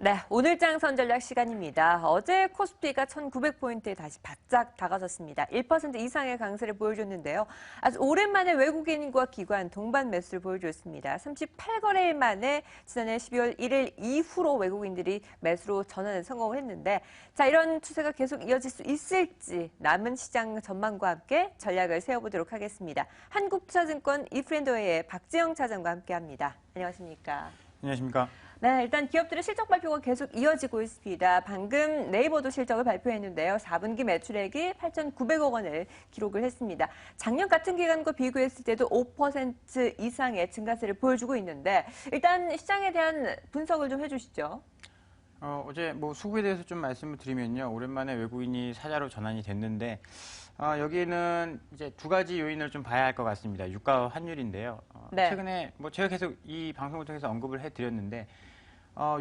네, 오늘장 선전략 시간입니다. 어제 코스피가 1900포인트에 다시 바짝 다가섰습니다. 1% 이상의 강세를 보여줬는데요. 아주 오랜만에 외국인과 기관 동반 매수를 보여줬습니다. 38거래일 만에 지난해 12월 1일 이후로 외국인들이 매수로 전환에 성공을 했는데, 자, 이런 추세가 계속 이어질 수 있을지 남은 시장 전망과 함께 전략을 세워보도록 하겠습니다. 한국투자증권 이프렌드웨이의 박지영 차장과 함께합니다. 안녕하십니까? 안녕하십니까? 네, 일단 기업들의 실적 발표가 계속 이어지고 있습니다. 방금 네이버도 실적을 발표했는데요. 4분기 매출액이 8,900억 원을 기록을 했습니다. 작년 같은 기간과 비교했을 때도 5% 이상의 증가세를 보여주고 있는데 일단 시장에 대한 분석을 좀 해주시죠. 어제 수급에 대해서 좀 말씀을 드리면요. 오랜만에 외국인이 사자로 전환이 됐는데 여기에는 이제 두 가지 요인을 좀 봐야 할 것 같습니다. 유가와 환율인데요. 네. 최근에 제가 계속 이 방송을 통해서 언급을 해드렸는데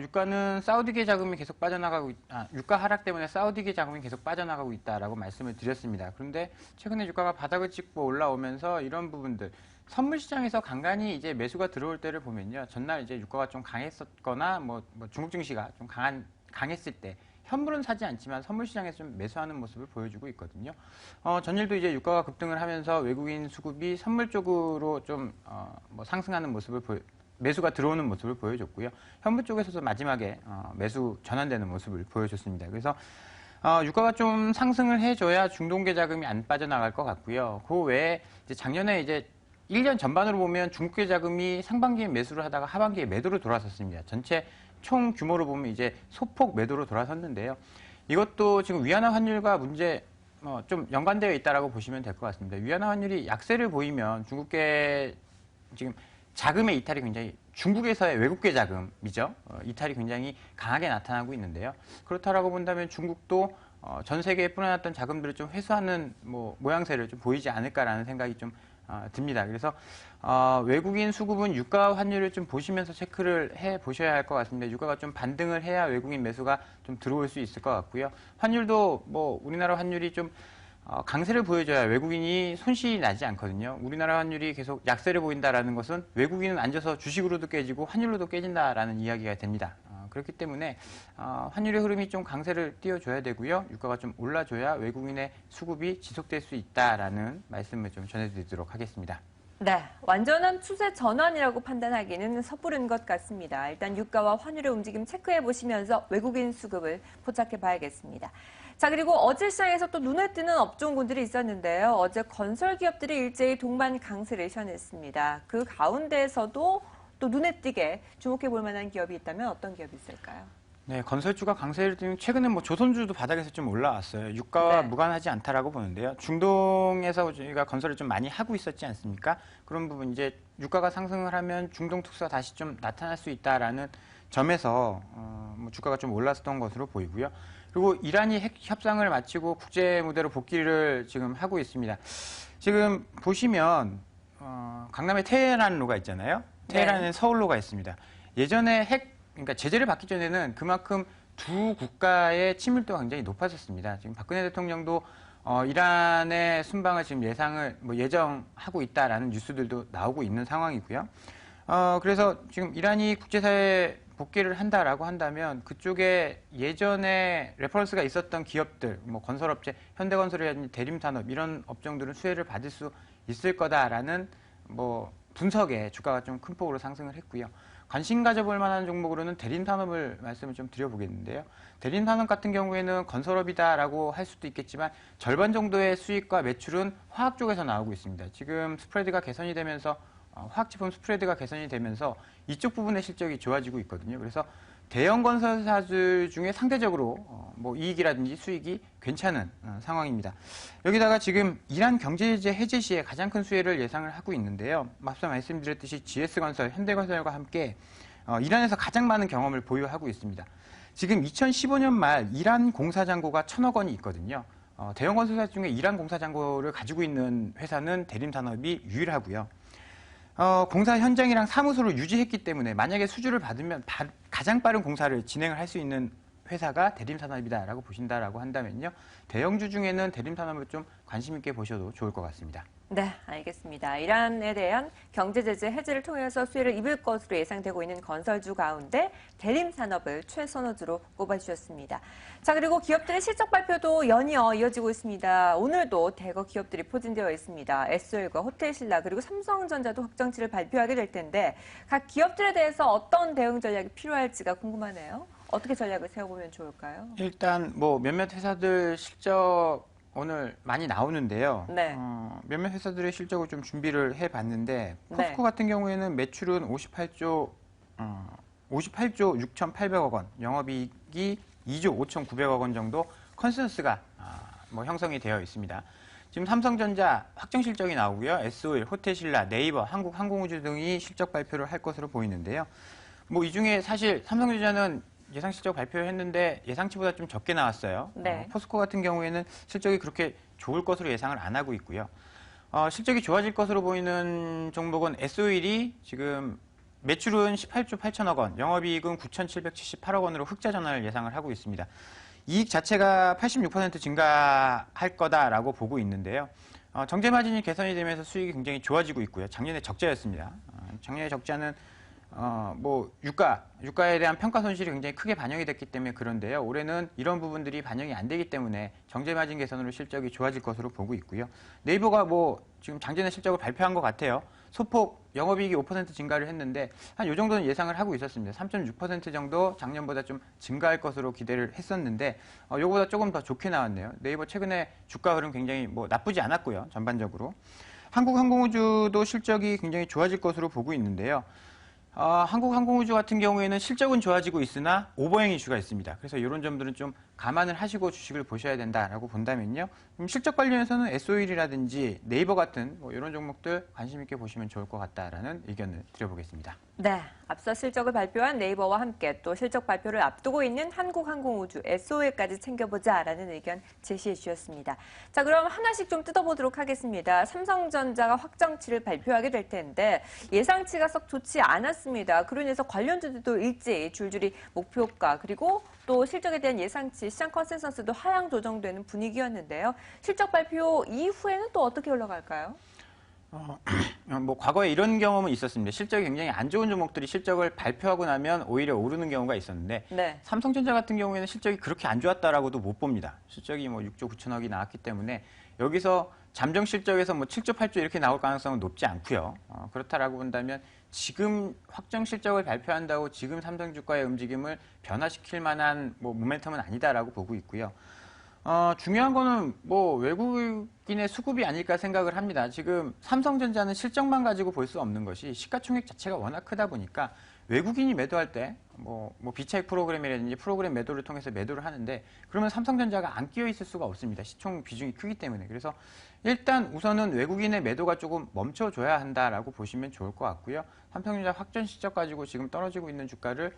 유가는 사우디계 자금이 계속 빠져나가고 유가 하락 때문에 사우디계 자금이 계속 빠져나가고 있다라고 말씀을 드렸습니다. 그런데 최근에 유가가 바닥을 찍고 올라오면서 이런 부분들 선물 시장에서 간간히 이제 매수가 들어올 때를 보면요. 전날 이제 유가가 좀 강했었거나 중국 증시가 좀 강했을 때 현물은 사지 않지만 선물 시장에서 좀 매수하는 모습을 보여주고 있거든요. 전일도 이제 유가가 급등을 하면서 외국인 수급이 선물 쪽으로 좀 상승하는 모습을 매수가 들어오는 모습을 보여줬고요. 현물 쪽에서도 마지막에 매수 전환되는 모습을 보여줬습니다. 그래서 유가가 좀 상승을 해줘야 중동계 자금이 안 빠져나갈 것 같고요. 그 외에 이제 작년에 이제 1년 전반으로 보면 중국계 자금이 상반기에 매수를 하다가 하반기에 매도로 돌아섰습니다. 전체 총 규모로 보면 이제 소폭 매도로 돌아섰는데요. 이것도 지금 위안화 환율과 문제 좀 연관되어 있다라고 보시면 될 것 같습니다. 위안화 환율이 약세를 보이면 중국계 지금 자금의 이탈이 굉장히 중국에서의 외국계 자금이죠. 이탈이 굉장히 강하게 나타나고 있는데요. 그렇다라고 본다면 중국도 전 세계에 뿌려놨던 자금들을 좀 회수하는 모양새를 좀 보이지 않을까라는 생각이 좀 듭니다. 그래서 외국인 수급은 유가 환율을 좀 보시면서 체크를 해 보셔야 할 것 같습니다. 유가가 좀 반등을 해야 외국인 매수가 좀 들어올 수 있을 것 같고요. 환율도 우리나라 환율이 좀 강세를 보여줘야 외국인이 손실이 나지 않거든요. 우리나라 환율이 계속 약세를 보인다라는 것은 외국인은 앉아서 주식으로도 깨지고 환율로도 깨진다라는 이야기가 됩니다. 그렇기 때문에 환율의 흐름이 좀 강세를 띄워줘야 되고요. 유가가 좀 올라줘야 외국인의 수급이 지속될 수 있다라는 말씀을 좀 전해드리도록 하겠습니다. 네, 완전한 추세 전환이라고 판단하기는 섣부른 것 같습니다. 일단 유가와 환율의 움직임 체크해 보시면서 외국인 수급을 포착해 봐야겠습니다. 자, 그리고 어제 시장에서 또 눈에 띄는 업종군들이 있었는데요. 어제 건설 기업들이 일제히 동반 강세를 시현했습니다. 그 가운데에서도 또 눈에 띄게 주목해 볼 만한 기업이 있다면 어떤 기업이 있을까요? 네, 건설주가 강세를 띄는 최근에 조선주도 바닥에서 좀 올라왔어요. 유가와 네. 무관하지 않다라고 보는데요. 중동에서 저희가 건설을 좀 많이 하고 있었지 않습니까? 그런 부분 이제 유가가 상승을 하면 중동 특수가 다시 좀 나타날 수 있다라는 점에서 주가가 좀 올랐던 것으로 보이고요. 그리고 이란이 핵 협상을 마치고 국제 무대로 복귀를 지금 하고 있습니다. 지금 보시면 강남에 테헤란로가 있잖아요. 테헤란에는 서울로가 있습니다. 예전에 그러니까 제재를 받기 전에는 그만큼 두 국가의 친밀도가 굉장히 높아졌습니다. 지금 박근혜 대통령도 이란의 순방을 지금 예정하고 있다라는 뉴스들도 나오고 있는 상황이고요. 그래서 지금 이란이 국제사회에 복귀를 한다라고 한다면 그쪽에 예전에 레퍼런스가 있었던 기업들, 건설업체, 현대건설이라든지 대림산업 이런 업종들은 수혜를 받을 수 있을 거다라는 분석에 주가가 좀 큰 폭으로 상승을 했고요. 관심 가져볼 만한 종목으로는 대림산업을 말씀을 좀 드려보겠는데요. 대림산업 같은 경우에는 건설업이다라고 할 수도 있겠지만 절반 정도의 수익과 매출은 화학 쪽에서 나오고 있습니다. 지금 스프레드가 개선이 되면서 화학제품 스프레드가 개선이 되면서 이쪽 부분의 실적이 좋아지고 있거든요. 그래서 대형 건설사들 중에 상대적으로 이익이라든지 수익이 괜찮은 상황입니다. 여기다가 지금 이란 경제제재 해제 시에 가장 큰 수혜를 예상을 하고 있는데요. 앞서 말씀드렸듯이 GS건설, 현대건설과 함께 이란에서 가장 많은 경험을 보유하고 있습니다. 지금 2015년 말 이란 공사잔고가 1,000억 원이 있거든요. 대형 건설사 중에 이란 공사잔고를 가지고 있는 회사는 대림산업이 유일하고요. 공사 현장이랑 사무소를 유지했기 때문에 만약에 수주를 받으면 가장 빠른 공사를 진행을 할 수 있는 회사가 대림산업이다라고 보신다라고 한다면요. 대형주 중에는 대림산업을 좀 관심 있게 보셔도 좋을 것 같습니다. 네, 알겠습니다. 이란에 대한 경제 제재 해제를 통해서 수혜를 입을 것으로 예상되고 있는 건설주 가운데 대림 산업을 최선호주로 꼽아주셨습니다. 자, 그리고 기업들의 실적 발표도 연이어 이어지고 있습니다. 오늘도 대거 기업들이 포진되어 있습니다. SOL과 호텔신라 그리고 삼성전자도 확정치를 발표하게 될 텐데 각 기업들에 대해서 어떤 대응 전략이 필요할지가 궁금하네요. 어떻게 전략을 세워보면 좋을까요? 일단 뭐 몇몇 회사들 실적 오늘 많이 나오는데요. 네. 몇몇 회사들의 실적을 좀 준비를 해봤는데 포스코 네. 같은 경우에는 매출은 58조 6,800억 원, 영업이익이 2조 5,900억 원 정도 컨센서스가 뭐 형성이 되어 있습니다. 지금 삼성전자 확정 실적이 나오고요. SOL, 호텔신라, 네이버, 한국항공우주 등이 실적 발표를 할 것으로 보이는데요. 뭐 이 중에 사실 삼성전자는 예상 실적 발표했는데 예상치보다 좀 적게 나왔어요. 네. 포스코 같은 경우에는 실적이 그렇게 좋을 것으로 예상을 안 하고 있고요. 실적이 좋아질 것으로 보이는 종목은 SOL이 지금 매출은 18조 8천억 원, 영업이익은 9,778억 원으로 흑자 전환을 예상을 하고 있습니다. 이익 자체가 86% 증가할 거다라고 보고 있는데요. 정제 마진이 개선이 되면서 수익이 굉장히 좋아지고 있고요. 작년에 적자였습니다. 작년에 적자는 뭐 유가에 대한 평가 손실이 굉장히 크게 반영이 됐기 때문에 그런데요. 올해는 이런 부분들이 반영이 안 되기 때문에 정제 마진 개선으로 실적이 좋아질 것으로 보고 있고요. 네이버가 뭐 지금 장전의 실적을 발표한 것 같아요. 소폭 영업이익이 5% 증가를 했는데 한 요 정도는 예상을 하고 있었습니다. 3.6% 정도 작년보다 좀 증가할 것으로 기대를 했었는데 요거보다 조금 더 좋게 나왔네요. 네이버 최근에 주가 흐름 굉장히 뭐 나쁘지 않았고요. 전반적으로. 한국항공우주도 실적이 굉장히 좋아질 것으로 보고 있는데요. 한국항공우주 같은 경우에는 실적은 좋아지고 있으나 오버행 이슈가 있습니다. 그래서 이런 점들은 좀 감안을 하시고 주식을 보셔야 된다라고 본다면요. 실적 관련해서는 SOL이라든지 네이버 같은 뭐 이런 종목들 관심 있게 보시면 좋을 것 같다라는 의견을 드려보겠습니다. 네, 앞서 실적을 발표한 네이버와 함께 또 실적 발표를 앞두고 있는 한국항공우주 SOL까지 챙겨보자라는 의견 제시해 주셨습니다. 자, 그럼 하나씩 좀 뜯어보도록 하겠습니다. 삼성전자가 확정치를 발표하게 될 텐데 예상치가 썩 좋지 않았습니다. 그로 인해서 관련주들도 일제히 줄줄이 목표가 그리고 또 실적에 대한 예상치, 시장 컨센서스도 하향 조정되는 분위기였는데요. 실적 발표 이후에는 또 어떻게 흘러갈까요? 뭐 과거에 이런 경험은 있었습니다. 실적이 굉장히 안 좋은 종목들이 실적을 발표하고 나면 오히려 오르는 경우가 있었는데 네. 삼성전자 같은 경우에는 실적이 그렇게 안 좋았다라고도 못 봅니다. 실적이 뭐 6조 9천억이 나왔기 때문에 여기서 잠정 실적에서 뭐 7조 8조 이렇게 나올 가능성은 높지 않고요. 그렇다라고 본다면 지금 확정 실적을 발표한다고 지금 삼성 주가의 움직임을 변화시킬 만한 뭐 모멘텀은 아니다라고 보고 있고요. 중요한 거는 뭐 외국인의 수급이 아닐까 생각을 합니다. 지금 삼성전자는 실적만 가지고 볼 수 없는 것이 시가총액 자체가 워낙 크다 보니까 외국인이 매도할 때 뭐 비차익 프로그램이라든지 프로그램 매도를 통해서 매도를 하는데 그러면 삼성전자가 안 끼어 있을 수가 없습니다. 시총 비중이 크기 때문에. 그래서 일단 우선은 외국인의 매도가 조금 멈춰줘야 한다라고 보시면 좋을 것 같고요. 삼성전자 확정 실적 가지고 지금 떨어지고 있는 주가를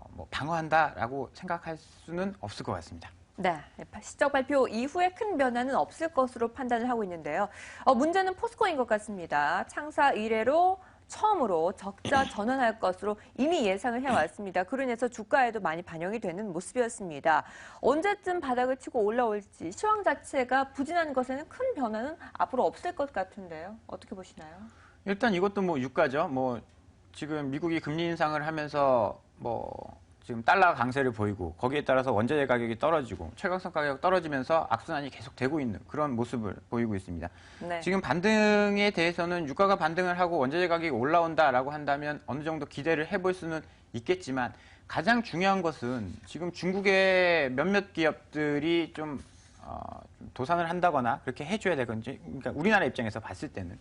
뭐 방어한다라고 생각할 수는 없을 것 같습니다. 네, 실적 발표 이후에 큰 변화는 없을 것으로 판단을 하고 있는데요. 문제는 포스코인 것 같습니다. 창사 이래로 처음으로 적자 전환할 것으로 이미 예상을 해왔습니다. 그로 인해서 주가에도 많이 반영이 되는 모습이었습니다. 언제쯤 바닥을 치고 올라올지 시황 자체가 부진한 것에는 큰 변화는 앞으로 없을 것 같은데요. 어떻게 보시나요? 일단 이것도 뭐 유가죠. 뭐 지금 미국이 금리 인상을 하면서 뭐 지금 달러 강세를 보이고 거기에 따라서 원자재 가격이 떨어지고 철강성 가격 떨어지면서 악순환이 계속되고 있는 그런 모습을 보이고 있습니다. 네. 지금 반등에 대해서는 유가가 반등을 하고 원자재 가격이 올라온다라고 한다면 어느 정도 기대를 해볼 수는 있겠지만 가장 중요한 것은 지금 중국의 몇몇 기업들이 좀 도산을 한다거나 그렇게 해줘야 되건지 그러니까 우리나라 입장에서 봤을 때는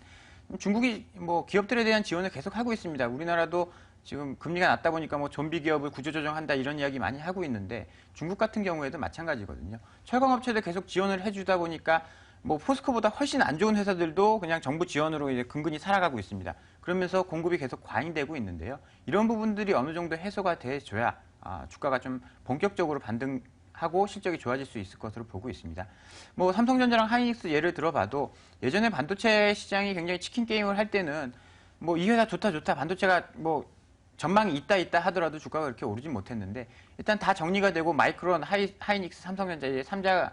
중국이 뭐 기업들에 대한 지원을 계속 하고 있습니다. 우리나라도 지금 금리가 낮다 보니까 뭐 좀비 기업을 구조조정한다 이런 이야기 많이 하고 있는데 중국 같은 경우에도 마찬가지거든요. 철강업체들 계속 지원을 해주다 보니까 뭐 포스코보다 훨씬 안 좋은 회사들도 그냥 정부 지원으로 이제 근근히 살아가고 있습니다. 그러면서 공급이 계속 과잉되고 있는데요. 이런 부분들이 어느 정도 해소가 돼줘야 주가가 좀 본격적으로 반등하고 실적이 좋아질 수 있을 것으로 보고 있습니다. 뭐 삼성전자랑 하이닉스 예를 들어봐도 예전에 반도체 시장이 굉장히 치킨 게임을 할 때는 뭐 이 회사 좋다 반도체가 뭐 전망이 있다 하더라도 주가가 그렇게 오르진 못했는데 일단 다 정리가 되고 마이크론, 하이닉스, 삼성전자 이제 3자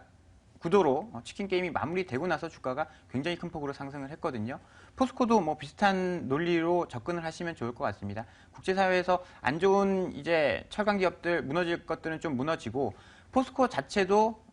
구도로 치킨 게임이 마무리되고 나서 주가가 굉장히 큰 폭으로 상승을 했거든요. 포스코도 뭐 비슷한 논리로 접근을 하시면 좋을 것 같습니다. 국제사회에서 안 좋은 이제 철강 기업들 무너질 것들은 좀 무너지고 포스코 자체도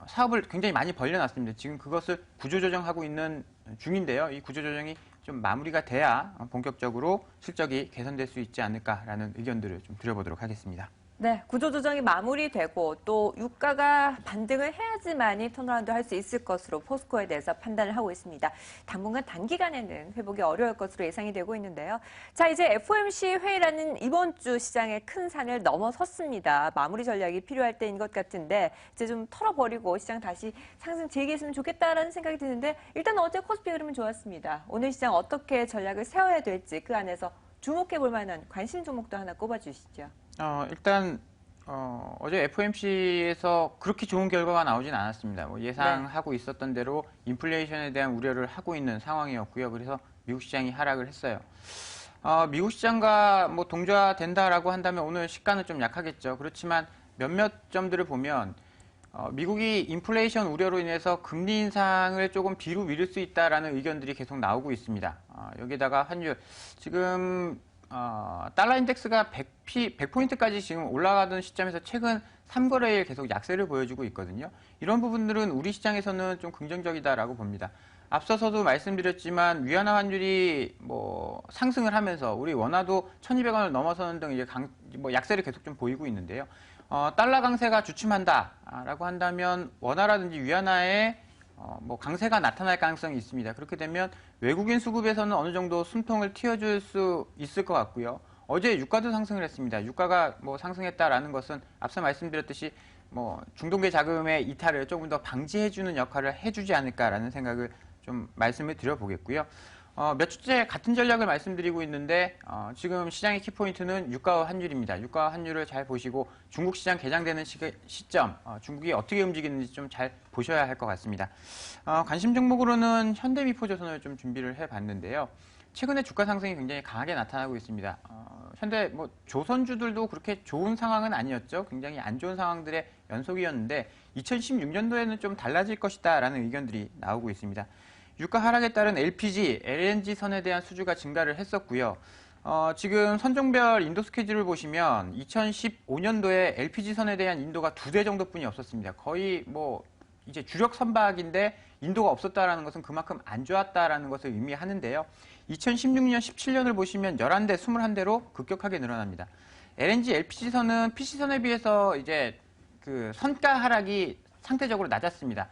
사업을 굉장히 많이 벌려놨습니다. 지금 그것을 구조조정하고 있는 중인데요. 이 구조조정이 좀 마무리가 돼야 본격적으로 실적이 개선될 수 있지 않을까라는 의견들을 좀 드려보도록 하겠습니다. 네, 구조조정이 마무리되고 또 유가가 반등을 해야지만이 턴어라운드 할 수 있을 것으로 포스코에 대해서 판단을 하고 있습니다. 당분간 단기간에는 회복이 어려울 것으로 예상이 되고 있는데요. 자, 이제 FOMC 회의라는 이번 주 시장의 큰 산을 넘어섰습니다. 마무리 전략이 필요할 때인 것 같은데 이제 좀 털어버리고 시장 다시 상승 재개했으면 좋겠다라는 생각이 드는데 일단 어제 코스피 흐름은 좋았습니다. 오늘 시장 어떻게 전략을 세워야 될지 그 안에서 주목해 볼 만한 관심 종목도 하나 꼽아주시죠. 일단 어제 FOMC에서 그렇게 좋은 결과가 나오진 않았습니다. 뭐 예상하고 있었던 대로 인플레이션에 대한 우려를 하고 있는 상황이었고요. 그래서 미국 시장이 하락을 했어요. 미국 시장과 뭐 동조화된다라고 한다면 오늘 시가는 좀 약하겠죠. 그렇지만 몇몇 점들을 보면 미국이 인플레이션 우려로 인해서 금리 인상을 조금 뒤로 미룰 수 있다라는 의견들이 계속 나오고 있습니다. 여기다가 환율 지금 달러 인덱스가 100포인트까지 지금 올라가던 시점에서 최근 3거래일 계속 약세를 보여주고 있거든요. 이런 부분들은 우리 시장에서는 좀 긍정적이다라고 봅니다. 앞서서도 말씀드렸지만 위안화 환율이 뭐 상승을 하면서 우리 원화도 1,200원을 넘어서는 등 이제 약세를 계속 좀 보이고 있는데요. 달러 강세가 주춤한다라고 한다면 원화라든지 위안화에 뭐 강세가 나타날 가능성이 있습니다. 그렇게 되면 외국인 수급에서는 어느 정도 숨통을 틔워줄 수 있을 것 같고요. 어제 유가도 상승을 했습니다. 유가가 뭐 상승했다라는 것은 앞서 말씀드렸듯이 뭐 중동계 자금의 이탈을 조금 더 방지해주는 역할을 해주지 않을까라는 생각을 좀 말씀을 드려보겠고요. 몇 주째 같은 전략을 말씀드리고 있는데 지금 시장의 키포인트는 유가와 환율입니다. 유가와 환율을 잘 보시고 중국 시장 개장되는 시점 중국이 어떻게 움직이는지 좀 잘 보셔야 할 것 같습니다. 관심 종목으로는 현대미포조선을 좀 준비를 해봤는데요. 최근에 주가 상승이 굉장히 강하게 나타나고 있습니다. 현대 뭐 조선주들도 그렇게 좋은 상황은 아니었죠. 굉장히 안 좋은 상황들의 연속이었는데 2016년도에는 좀 달라질 것이다라는 의견들이 나오고 있습니다. 유가 하락에 따른 LPG, LNG 선에 대한 수주가 증가를 했었고요. 지금 선종별 인도 스케줄을 보시면 2015년도에 LPG 선에 대한 인도가 2대 정도뿐이 없었습니다. 거의 뭐 이제 주력 선박인데 인도가 없었다라는 것은 그만큼 안 좋았다라는 것을 의미하는데요. 2016년, 17년을 보시면 11대, 21대로 급격하게 늘어납니다. LNG, LPG 선은 PC 선에 비해서 이제 그 선가 하락이 상대적으로 낮았습니다.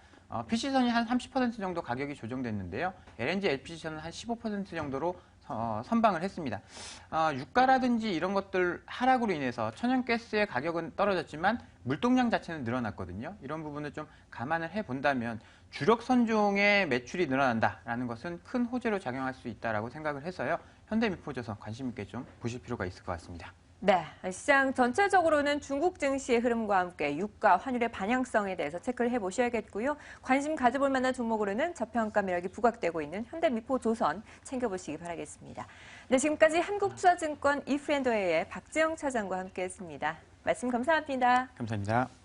PC선이 한 30% 정도 가격이 조정됐는데요. LNG, LPG선은 한 15% 정도로 선방을 했습니다. 유가라든지 이런 것들 하락으로 인해서 천연가스의 가격은 떨어졌지만 물동량 자체는 늘어났거든요. 이런 부분을 좀 감안을 해본다면 주력 선종의 매출이 늘어난다라는 것은 큰 호재로 작용할 수 있다고 생각을 해서요. 현대미포조선 관심 있게 좀 보실 필요가 있을 것 같습니다. 네, 시장 전체적으로는 중국 증시의 흐름과 함께 유가, 환율의 반영성에 대해서 체크를 해보셔야겠고요. 관심 가져볼 만한 종목으로는 저평가 매력이 부각되고 있는 현대미포조선 챙겨보시기 바라겠습니다. 네, 지금까지 한국투자증권 이프앤도웨이의 박지영 차장과 함께했습니다. 말씀 감사합니다. 감사합니다.